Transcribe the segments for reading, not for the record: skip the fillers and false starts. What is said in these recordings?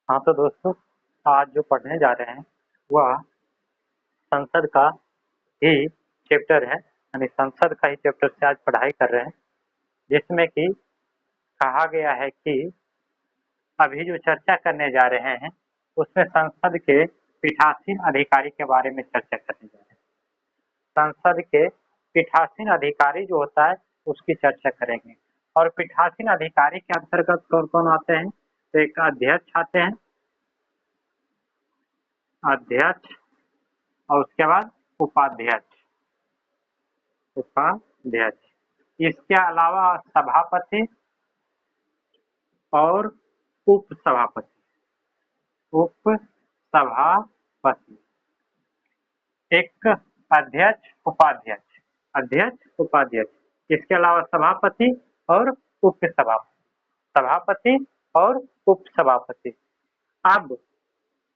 हाँ तो दोस्तों, आज जो पढ़ने जा रहे हैं वह संसद का ही चैप्टर है। यानी संसद का ही चैप्टर से आज पढ़ाई कर रहे हैं, जिसमें कि कहा गया है कि अभी जो चर्चा करने जा रहे हैं उसमें संसद के पीठासीन अधिकारी के बारे में चर्चा करने जा रहे हैं। संसद के पीठासीन अधिकारी जो होता है उसकी चर्चा करेंगे। और पीठासीन अधिकारी के अंतर्गत कौन कौन आते हैं? तो एक अध्यक्ष आते हैं, अध्यक्ष, और उसके बाद उपाध्यक्ष, उपाध्यक्ष। इसके अलावा सभापति और उप सभापति, उप सभापति। एक अध्यक्ष, उपाध्यक्ष, अध्यक्ष, उपाध्यक्ष। इसके अलावा सभापति और उप सभापति, सभापति और उप सभापति। अब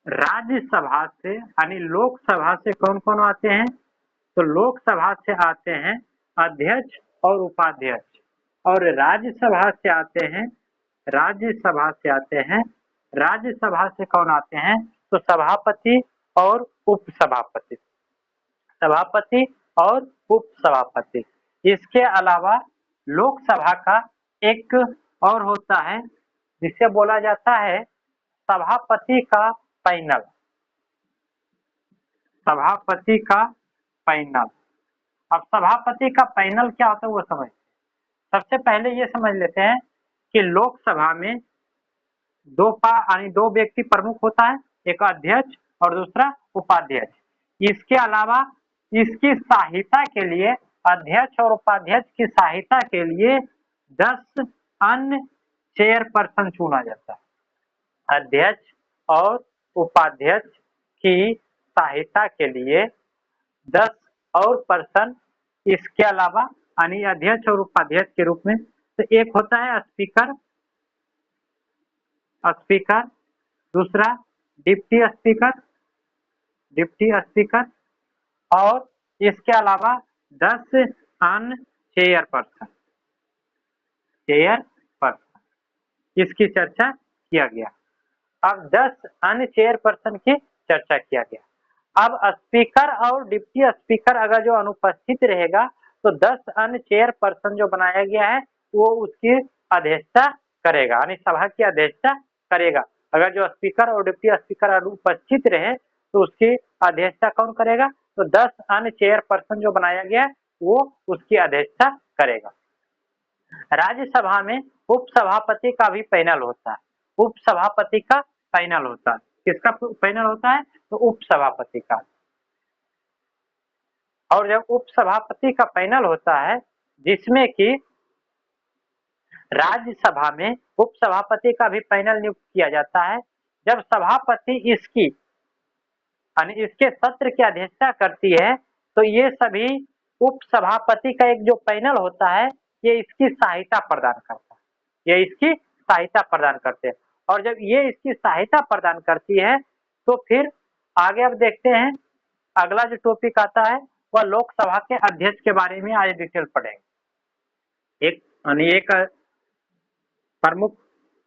राज्यसभा से यानी लोकसभा से कौन कौन आते हैं? तो लोकसभा से आते हैं अध्यक्ष और उपाध्यक्ष, और राज्यसभा से आते हैं, राज्यसभा से आते हैं, राज्यसभा से कौन आते हैं? तो सभापति और उप सभापति, सभापति और उप सभापति। इसके अलावा लोकसभा का एक और होता है जिसे बोला जाता है सभापति का पैनल, सभापति का पैनल। अब सभापति का पैनल क्या होता है वो समझ। सबसे पहले ये समझ लेते हैं कि लोकसभा में दो व्यक्ति प्रमुख होता है, एक अध्यक्ष और दूसरा उपाध्यक्ष। इसके अलावा इसकी सहायता के लिए, अध्यक्ष और उपाध्यक्ष की सहायता के लिए 10 अन्य चेयरपर्सन चुना जाता है। अध्यक्ष और उपाध्यक्ष की सहायता के लिए 10 और पर्सन, इसके अलावा यानी अध्यक्ष और उपाध्यक्ष के रूप में। तो एक होता है स्पीकर, स्पीकर, दूसरा डिप्टी स्पीकर, डिप्टी स्पीकर, और इसके अलावा 10 अन्य चेयरपर्सन, चेयरपर्सन। इसकी चर्चा किया गया। अब 10 अन्य चेयरपर्सन की चर्चा किया गया। अब स्पीकर और डिप्टी स्पीकर अगर जो अनुपस्थित रहेगा तो 10 अन्य चेयरपर्सन जो बनाया गया है वो उसकी अध्यक्षता करेगा, यानी सभा की अध्यक्षता करेगा। अगर जो स्पीकर और डिप्टी स्पीकर अनुपस्थित रहे तो उसकी अध्यक्षता कौन करेगा? तो 10 अन्य चेयरपर्सन जो बनाया गया है वो उसकी अध्यक्षता करेगा। राज्यसभा में उप सभापति का भी पैनल होता है, उप सभापति का पैनल होता है। किसका पैनल होता है? तो उप सभापति का। और जब उप सभापति का पैनल होता है जिसमें कि राज्यसभा में उप सभापति का भी पैनल नियुक्त किया जाता है। जब सभापति इसकी यानी इसके सत्र की अध्यक्षता करती है तो ये सभी उप सभापति का एक जो पैनल होता है ये इसकी सहायता प्रदान करता है, ये इसकी सहायता प्रदान करते हैं। और जब ये इसकी सहायता प्रदान करती है तो फिर आगे अब देखते हैं, अगला जो टॉपिक आता है वह लोकसभा के अध्यक्ष के बारे में आज डिटेल पढ़ेंगे। एक यानी एक प्रमुख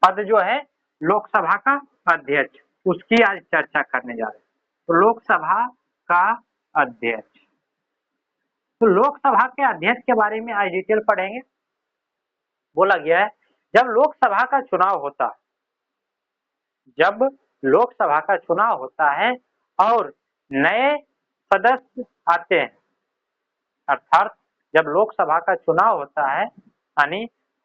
पद जो है लोकसभा का अध्यक्ष, उसकी आज चर्चा करने जा रहे हैं। तो लोकसभा का अध्यक्ष, तो लोकसभा के अध्यक्ष के बारे में आज डिटेल पढ़ेंगे। बोला गया है जब लोकसभा का चुनाव होता है, जब लोकसभा का चुनाव होता है और नए सदस्य आते हैं, अर्थात जब लोकसभा का चुनाव होता है यानी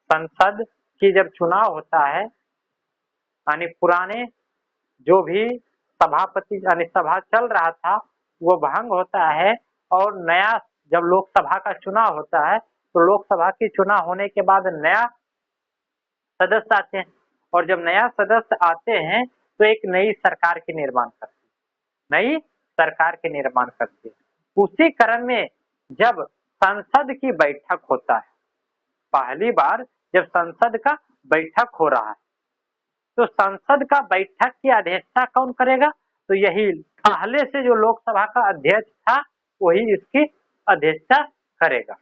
संसद की जब चुनाव होता है, यानी पुराने जो भी सभापति यानी सभा चल रहा था वो भंग होता है और नया जब लोकसभा का चुनाव होता है तो लोकसभा की चुनाव होने के बाद नया सदस्य आते हैं, और जब नया सदस्य आते हैं तो एक नई सरकार के निर्माण करते हैं, नई सरकार के निर्माण करते हैं। उसी क्रम में जब संसद की बैठक होता है, पहली बार जब संसद का बैठक हो रहा है तो संसद का बैठक की अध्यक्षता कौन करेगा? तो यही पहले से जो लोकसभा का अध्यक्ष था वही इसकी अध्यक्षता करेगा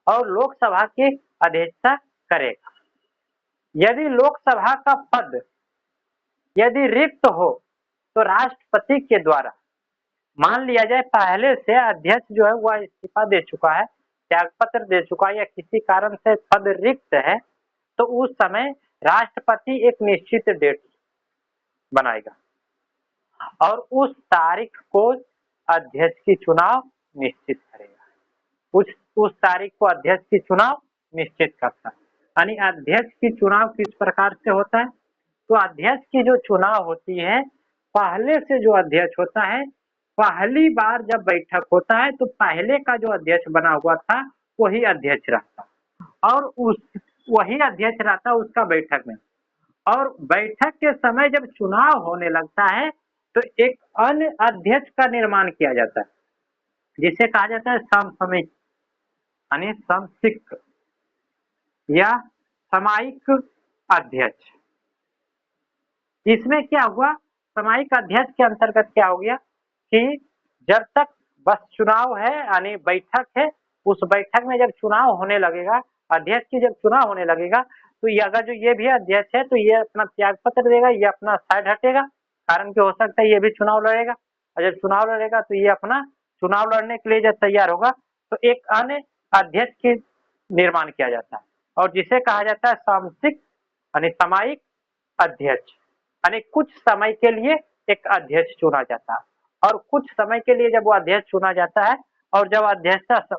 और लोकसभा की अध्यक्षता करेगा। यदि लोकसभा का पद यदि रिक्त हो तो राष्ट्रपति के द्वारा, मान लिया जाए पहले से अध्यक्ष जो है वह इस्तीफा दे चुका है, त्यागपत्र दे चुका है या किसी कारण से पद रिक्त है, तो उस समय राष्ट्रपति एक निश्चित डेट बनाएगा और उस तारीख को अध्यक्ष की चुनाव निश्चित करेगा। उस तारीख को अध्यक्ष की चुनाव निश्चित करता है। यानी अध्यक्ष की चुनाव किस प्रकार से होता है? तो अध्यक्ष की जो चुनाव होती है, पहले से जो अध्यक्ष होता है, पहली बार जब बैठक होता है तो पहले का जो अध्यक्ष बना हुआ था वही अध्यक्ष रहता और वही अध्यक्ष रहता उसका बैठक में, और बैठक के समय जब चुनाव होने लगता है तो एक अन्य अध्यक्ष का निर्माण किया जाता है, जिसे कहा जाता है समसामयिक यानी समसिक या सामयिक अध्यक्ष। इसमें क्या हुआ, सामयिक अध्यक्ष के अंतर्गत क्या हो गया कि जब तक बस चुनाव है यानी बैठक है, उस बैठक में जब चुनाव होने लगेगा, अध्यक्ष की जब चुनाव होने लगेगा, तो ये अगर जो ये भी अध्यक्ष है तो ये अपना त्याग पत्र देगा, ये अपना साइड हटेगा, कारण कि हो सकता है ये भी चुनाव लड़ेगा, और जब चुनाव लड़ेगा तो ये अपना चुनाव लड़ने के लिए जब तैयार होगा तो एक अन्य अध्यक्ष के निर्माण किया जाता है, और जिसे कहा जाता है सामसिक यानी सामयिक अध्यक्ष। यानी कुछ समय के लिए एक अध्यक्ष चुना जाता है, और कुछ समय के लिए जब वो अध्यक्ष चुना जाता है और जब अध्यक्षता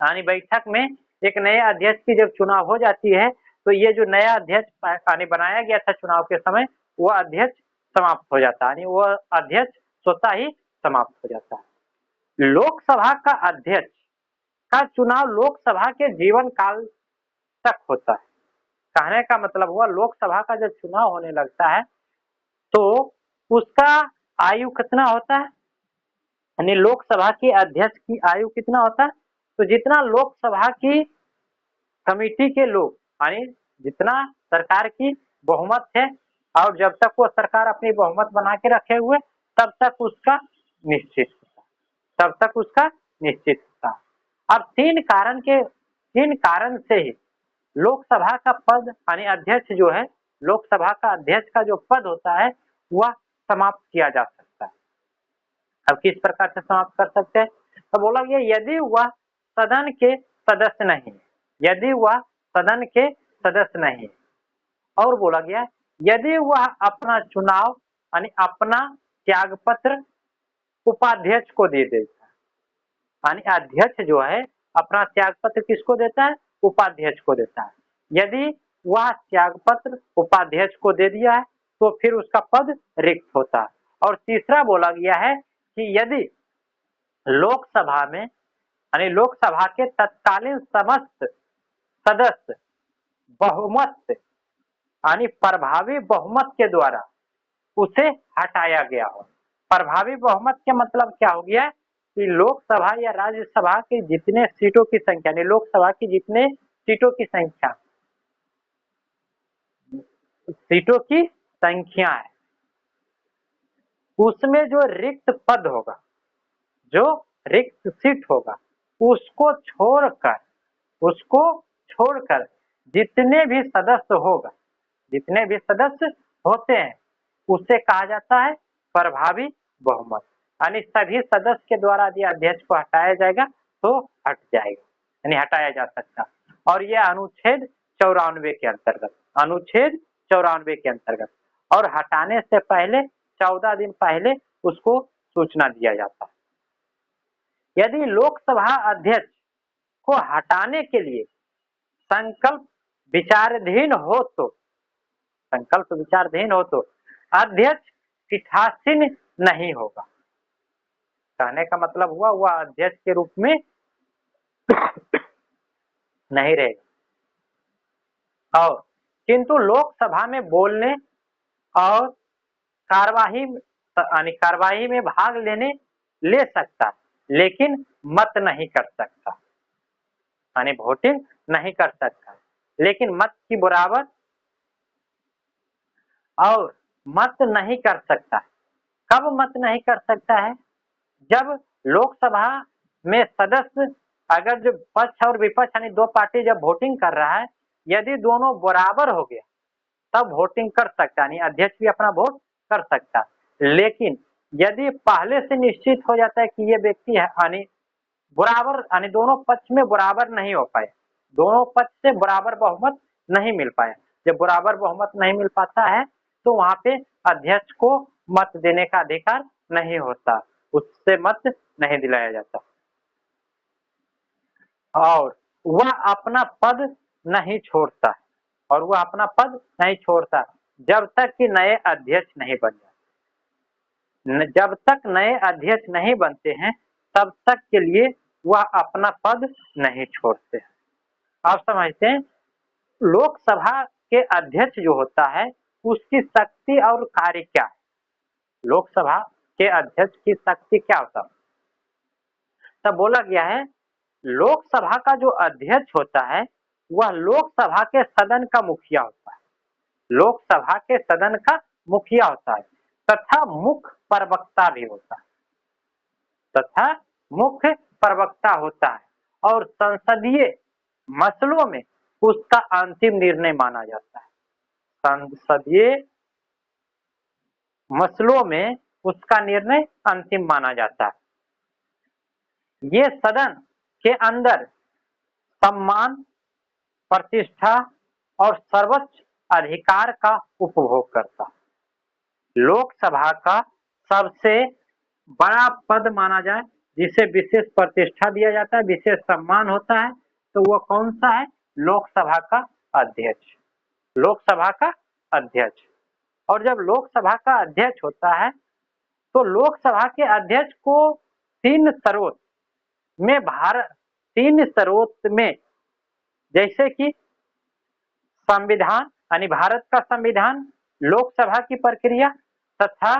यानी बैठक में एक नए अध्यक्ष की जब चुनाव हो जाती है तो ये जो नया अध्यक्ष यानी बनाया गया था चुनाव के समय, वह अध्यक्ष समाप्त हो जाता है, यानी वह अध्यक्ष स्वतः ही समाप्त हो जाता है। लोकसभा का अध्यक्ष का चुनाव लोकसभा के जीवन काल तक होता है। कहने का मतलब हुआ लोकसभा का जब चुनाव होने लगता है तो उसका आयु कितना होता है, यानी लोकसभा के अध्यक्ष की आयु कितना होता है, तो जितना लोकसभा की कमेटी के लोग यानी जितना सरकार की बहुमत है, और जब तक वो सरकार अपनी बहुमत बना के रखे हुए तब तक उसका निश्चित होता। अब तीन कारण से ही लोकसभा का पद यानी अध्यक्ष जो है, लोकसभा का अध्यक्ष का जो पद होता है वह समाप्त किया जा सकता है। अब किस प्रकार से समाप्त कर सकते हैं, तो बोला गया यदि वह सदन के सदस्य नहीं, यदि वह सदन के सदस्य नहीं, और बोला गया यदि वह अपना चुनाव यानी अपना त्यागपत्र उपाध्यक्ष को दे देता है, यानी अध्यक्ष जो है अपना त्यागपत्र किसको देता है, उपाध्यक्ष को देता है। यदि वह त्यागपत्र उपाध्यक्ष को दे दिया है तो फिर उसका पद रिक्त होता है। और तीसरा बोला गया है कि यदि लोकसभा में यानी लोकसभा के तत्कालीन समस्त सदस्य बहुमत यानी प्रभावी बहुमत के द्वारा उसे हटाया गया हो। प्रभावी बहुमत के मतलब क्या हो गया कि लोकसभा या राज्यसभा की जितने सीटों की संख्या, यानी लोकसभा की जितने सीटों की संख्या है, उसमें जो रिक्त पद होगा, जो रिक्त सीट होगा, उसको छोड़कर जितने भी सदस्य होगा, जितने भी सदस्य होते हैं उसे कहा जाता है प्रभावी बहुमत। यानी सभी सदस्य के द्वारा यदि अध्यक्ष को हटाया जाएगा तो हट जाएगा, यानी हटाया जा सकता। और यह अनुच्छेद 94 के अंतर्गत, और हटाने से पहले 14 दिन पहले उसको सूचना दिया जाता है। यदि लोकसभा अध्यक्ष को हटाने के लिए संकल्प विचाराधीन हो तो अध्यक्ष पीठासीन नहीं होगा। कहने का मतलब हुआ वह अध्यक्ष के रूप में नहीं रहेगा, और किंतु लोकसभा में बोलने और कार्यवाही में भाग ले सकता, लेकिन मत नहीं कर सकता, यानी वोटिंग नहीं कर सकता, लेकिन मत की बराबर और मत नहीं कर सकता। कब मत नहीं कर सकता है, जब लोकसभा में सदस्य अगर जो पक्ष और विपक्ष यानी दो पार्टी जब वोटिंग कर रहा है, यदि दोनों बराबर हो गया तब वोटिंग कर सकता है, यानी अध्यक्ष भी अपना वोट कर सकता है। लेकिन यदि पहले से निश्चित हो जाता है कि ये व्यक्ति है, यानी बराबर, यानी दोनों पक्ष में बराबर नहीं हो पाए, दोनों पक्ष से बराबर बहुमत नहीं मिल पाया, जब बराबर बहुमत नहीं मिल पाता है तो वहां पे अध्यक्ष को मत देने का अधिकार नहीं होता, उससे मत नहीं दिलाया जाता और वह अपना पद नहीं छोड़ता, और वह अपना पद नहीं छोड़ता जब तक कि नए अध्यक्ष नहीं बन जाते। जब तक नए अध्यक्ष नहीं बनते हैं तब तक के लिए वह अपना पद नहीं छोड़ते हैं। आप समझते हैं, लोकसभा के अध्यक्ष जो होता है उसकी शक्ति और कार्य क्या है? लोकसभा के अध्यक्ष की शक्ति क्या होता है? तब बोला गया है, लोकसभा का जो अध्यक्ष होता है वह लोकसभा के सदन का मुखिया होता है, लोकसभा के सदन का मुखिया होता है तथा मुख्य प्रवक्ता भी होता है, तथा मुख्य प्रवक्ता होता है और संसदीय मसलों में उसका अंतिम निर्णय माना जाता है। संसदीय मसलों में उसका निर्णय अंतिम माना जाता है। ये सदन के अंदर सम्मान, प्रतिष्ठा और सर्वोच्च अधिकार का उपभोग करता है। लोकसभा का सबसे बड़ा पद माना जाए जिसे विशेष प्रतिष्ठा दिया जाता है, विशेष सम्मान होता है, तो वह कौन सा है? लोकसभा का अध्यक्ष, लोकसभा का अध्यक्ष। और जब लोकसभा का अध्यक्ष होता है तो लोकसभा के अध्यक्ष को तीन स्रोत में जैसे कि संविधान, यानी भारत का संविधान, लोकसभा की प्रक्रिया तथा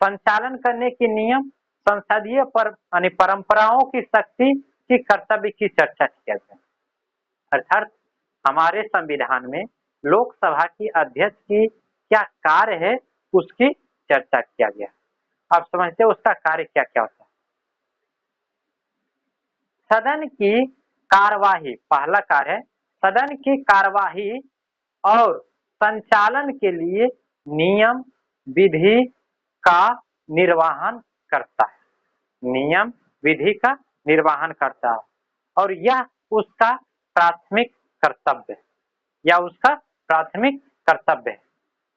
संचालन करने के नियम, संसदीय यानी परंपराओं की शक्ति की कर्तव्य की चर्चा किया गया। अर्थात हमारे संविधान में लोकसभा की अध्यक्ष की क्या कार्य है उसकी चर्चा किया गया। आप समझते हैं उसका कार्य क्या क्या होता है? सदन की कार्यवाही, पहला कार्य है सदन की कार्यवाही और संचालन के लिए नियम विधि का निर्वहन करता है, नियम विधि का निर्वहन करता है और यह उसका प्राथमिक कर्तव्य है, या उसका प्राथमिक कर्तव्य है।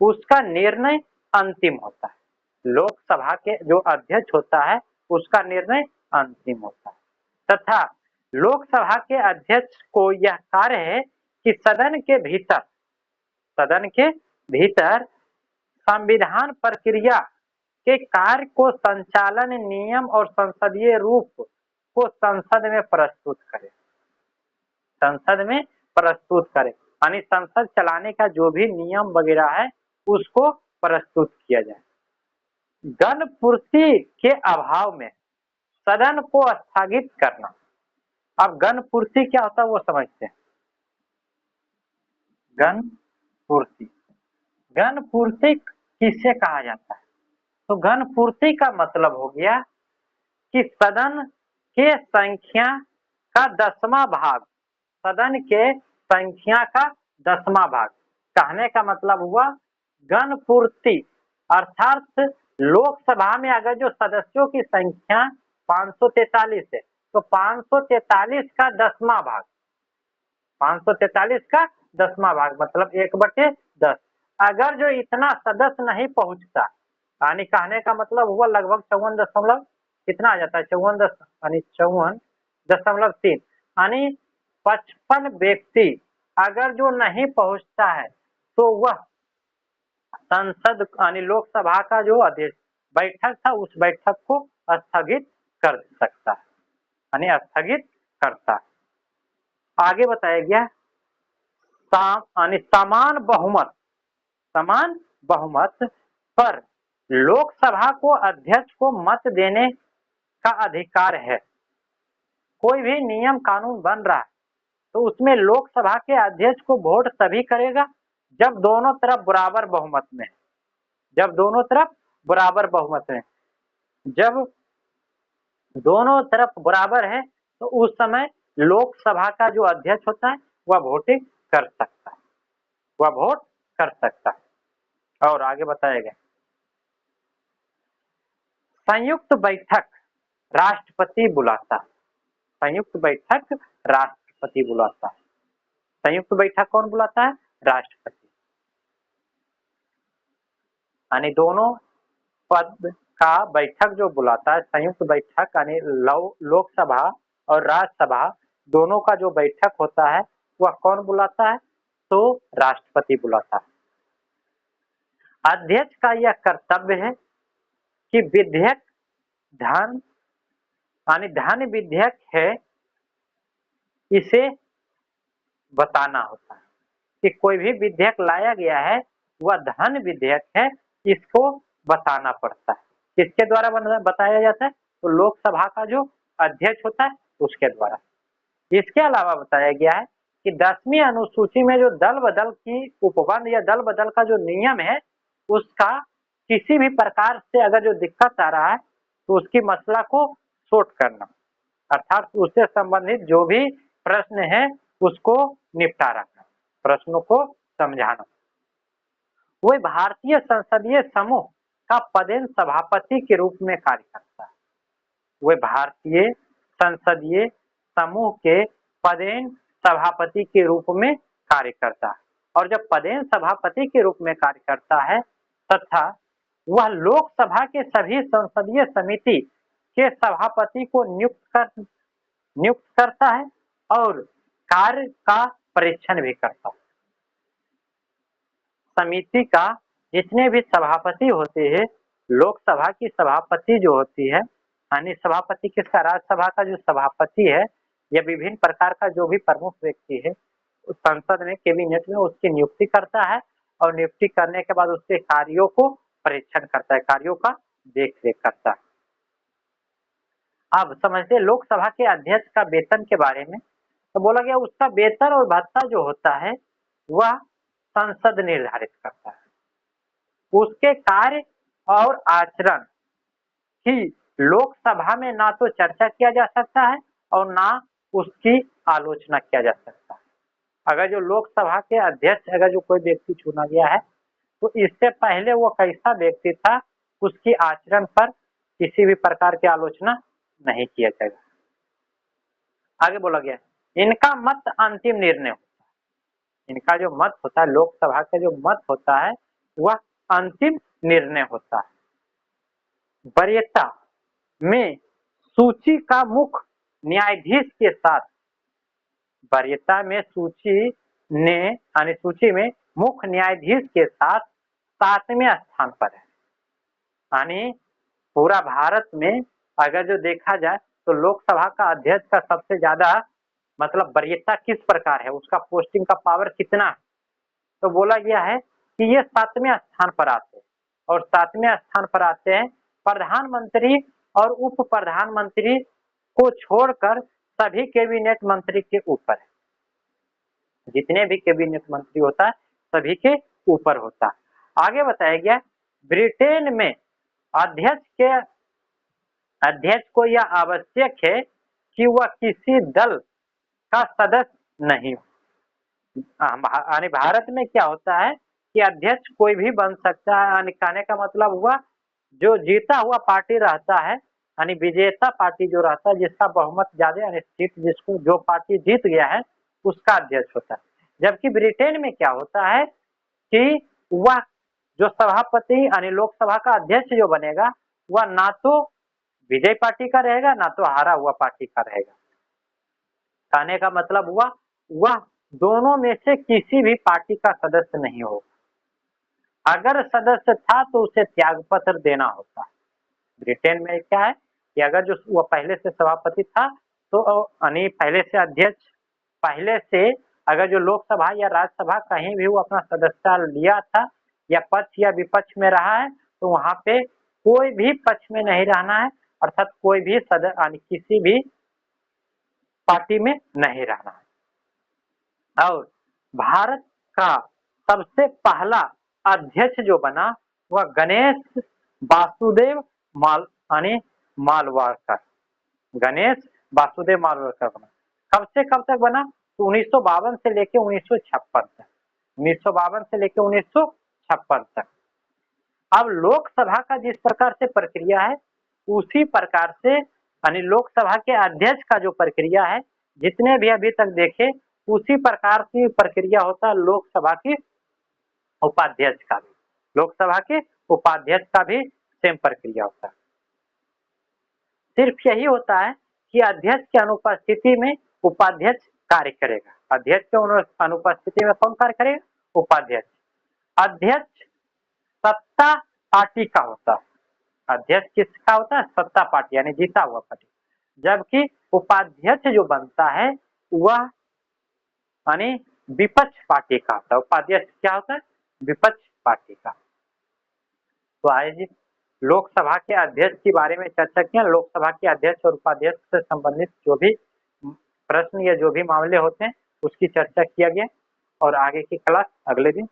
उसका निर्णय अंतिम होता है, लोकसभा के जो अध्यक्ष होता है उसका निर्णय अंतिम होता है तथा लोकसभा के अध्यक्ष को यह कार्य है कि सदन के भीतर संविधान प्रक्रिया के कार्य को संचालन, नियम और संसदीय रूप को संसद में प्रस्तुत करे, संसद में प्रस्तुत करे, यानी संसद चलाने का जो भी नियम वगैरह है उसको प्रस्तुत किया जाए। गणपूर्ति के अभाव में सदन को स्थगित करना। अब गणपूर्ति क्या होता है वो समझते हैं। गणपूर्ति, गणपूर्ति किसे कहा जाता है? तो गणपूर्ति का मतलब हो गया कि सदन के संख्या का 10वां भाग, सदन के संख्या का 10वां भाग, कहने का मतलब हुआ गणपूर्ति अर्थात लोकसभा में अगर जो सदस्यों की संख्या 543 है तो 543 का 10वां भाग, 543 का 10वां भाग मतलब 1/10। अगर जो इतना सदस्य नहीं पहुंचता, यानी कहने का मतलब हुआ लगभग 54 दशमलव कितना आ जाता है, 54.3, यानी 55 व्यक्ति अगर जो नहीं पहुंचता है तो वह संसद यानी लोकसभा का जो अध्यक्ष बैठक था उस बैठक को स्थगित कर सकता है, यानी स्थगित करता है। आगे बताया गया यानी समान बहुमत पर लोकसभा को अध्यक्ष को मत देने का अधिकार है। कोई भी नियम कानून बन रहा है तो उसमें लोकसभा के अध्यक्ष को वोट तभी करेगा जब दोनों तरफ बराबर बहुमत में है, जब दोनों तरफ बराबर बहुमत में, जब दोनों तरफ बराबर है तो उस समय लोकसभा का जो अध्यक्ष होता है वह वोटिंग कर सकता है, वह वोट कर सकता है। और आगे बताया गया, संयुक्त बैठक राष्ट्रपति बुलाता है। संयुक्त बैठक राष्ट्रपति बुलाता है। संयुक्त बैठक कौन बुलाता है? राष्ट्रपति। यानी दोनों पद का बैठक जो बुलाता है, संयुक्त बैठक यानी लोकसभा और राज्यसभा दोनों का जो बैठक होता है वह कौन बुलाता है? तो राष्ट्रपति बुलाता है। अध्यक्ष का यह कर्तव्य है कि विधेयक धन यानी धन विधेयक है, इसे बताना होता है कि कोई भी विधेयक लाया गया है वह धन विधेयक है, इसको बताना पड़ता है। किसके द्वारा बताया जाता है? तो लोकसभा का जो अध्यक्ष होता है उसके द्वारा। इसके अलावा बताया गया है कि 10वीं अनुसूची में जो दल बदल की उपबंध या दल बदल का जो नियम है, उसका किसी भी प्रकार से अगर जो दिक्कत आ रहा है तो उसकी मसला को सोर्ट करना, अर्थात उससे संबंधित जो भी प्रश्न है उसको निपटारा करना, प्रश्नों को समझाना। वह भारतीय संसदीय समूह का पदेन सभापति के रूप में कार्य करता है। वह भारतीय संसदीय समूह के पदेन सभापति के रूप में कार्य करता है। और जब पदेन सभापति के रूप में कार्य करता है तथा वह लोकसभा के सभी संसदीय समिति के सभापति को नियुक्त करता है और कार्य का परीक्षण भी करता है। समिति का जितने भी सभापति होते हैं, लोकसभा की सभापति जो होती है, यानी सभापति किसका? राज्यसभा का जो सभापति है या विभिन्न प्रकार का जो भी प्रमुख व्यक्ति है उस संसद में, कैबिनेट में उसकी नियुक्ति करता है और नियुक्ति करने के बाद उसके कार्यों को परीक्षण करता है, कार्यों का देख रेख करता है। अब समझते लोकसभा के अध्यक्ष का वेतन के बारे में। तो बोला गया उसका वेतन और भत्ता जो होता है वह संसद निर्धारित करता है। उसके कार्य और आचरण की लोकसभा में ना तो चर्चा किया जा सकता है और ना उसकी आलोचना किया जा सकता है। अगर जो लोकसभा के अध्यक्ष अगर जो कोई व्यक्ति चुना गया है तो इससे पहले वो कैसा व्यक्ति था उसकी आचरण पर किसी भी प्रकार की आलोचना नहीं किया जाएगा। आगे बोला गया इनका मत अंतिम निर्णय होता है। इनका जो मत होता है, लोकसभा का जो मत होता है वह अंतिम निर्णय होता है। वरीयता में सूची का मुख्य न्यायाधीश के साथ, वरीयता में सूची में मुख्य न्यायाधीश के साथ 7वें स्थान पर है। यानी पूरा भारत में अगर जो देखा जाए तो लोकसभा का अध्यक्ष का सबसे ज्यादा मतलब वरीयता किस प्रकार है, उसका पोस्टिंग का पावर कितना है, तो बोला गया है कि ये 7वें स्थान पर आते हैं। और 7वें स्थान पर आते हैं प्रधानमंत्री और उप प्रधानमंत्री को छोड़कर सभी कैबिनेट मंत्री के ऊपर है। जितने भी कैबिनेट मंत्री होता है सभी के ऊपर होता है। आगे बताया गया ब्रिटेन में अध्यक्ष को यह आवश्यक है कि वह किसी दल का सदस्य नहीं हो। यानी भारत में क्या होता है कि अध्यक्ष कोई भी बन सकता है। यानी कहने का मतलब हुआ जो जीता हुआ पार्टी रहता है, यानी विजेता पार्टी जो रहता है, जिसका बहुमत ज्यादा यानी सीट जिसको जो पार्टी जीत गया है उसका अध्यक्ष होता है। जबकि ब्रिटेन में क्या होता है कि वह जो सभापति यानी लोकसभा का अध्यक्ष जो बनेगा वह ना तो विजय पार्टी का रहेगा ना तो हारा हुआ पार्टी का रहेगा। कहने का मतलब हुआ वह दोनों में से किसी भी पार्टी का सदस्य नहीं होगा। अगर सदस्य था तो उसे त्याग पत्र देना होता है। ब्रिटेन में क्या है कि अगर जो वह पहले से सभापति था तो यानी पहले से अध्यक्ष, पहले से अगर जो लोकसभा या राज्यसभा कहीं भी वो अपना सदस्यता लिया था या पक्ष या विपक्ष में रहा है तो वहां पे कोई भी पक्ष में नहीं रहना है, अर्थात कोई भी सदस्य किसी भी पार्टी में नहीं रहना है। और भारत का सबसे पहला अध्यक्ष जो बना वह गणेश वासुदेव मालवाड़कर, गणेश वासुदेव मालवाड़कर बना। कब से कब तक बना? तो 1952 से लेकर 1956 तक। 1952 से लेकर 1956 तक। अब लोकसभा का जिस प्रकार से प्रक्रिया है उसी प्रकार से यानी लोकसभा के अध्यक्ष का जो प्रक्रिया है जितने भी अभी तक देखे उसी प्रकार की प्रक्रिया होता है लोकसभा की उपाध्यक्ष का भी। लोकसभा के उपाध्यक्ष का भी सेम प्रक्रिया होता है। सिर्फ यही होता है कि अध्यक्ष की अनुपस्थिति में उपाध्यक्ष कार्य करेगा। अध्यक्ष के अनुपस्थिति में कौन कार्य करेगा? उपाध्यक्ष। अध्यक्ष सत्ता पार्टी का होता है। अध्यक्ष किसका होता है? सत्ता पार्टी यानी जीता हुआ पार्टी। जबकि उपाध्यक्ष जो बनता है वह यानी विपक्ष पार्टी का होता है। उपाध्यक्ष क्या होता है? विपक्ष पार्टी का। तो आइए जी लोकसभा के अध्यक्ष के बारे में चर्चा किया। लोकसभा के अध्यक्ष और उपाध्यक्ष से संबंधित जो भी प्रश्न या जो भी मामले होते हैं उसकी चर्चा किया गया और आगे की क्लास अगले दिन